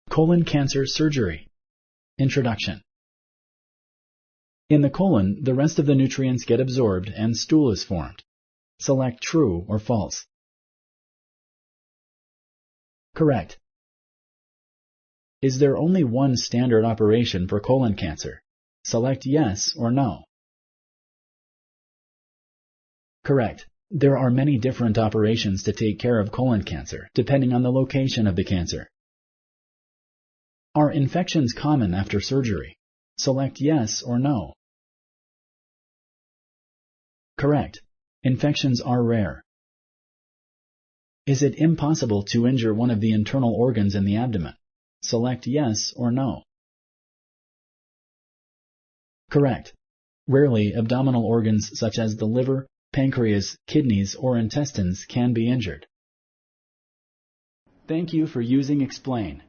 Colon cancer surgery. Introduction. In the colon, the rest of the nutrients get absorbed and stool is formed. Select true or false. Correct. Is there only one standard operation for colon cancer? Select yes or no. Correct. There are many different operations to take care of colon cancer, depending on the location of the cancer. Are infections common after surgery? Select yes or no. Correct. Infections are rare. Is it impossible to injure one of the internal organs in the abdomen? Select yes or no. Correct. Rarely, abdominal organs such as the liver, pancreas, kidneys, or intestines can be injured. Thank you for using Explain.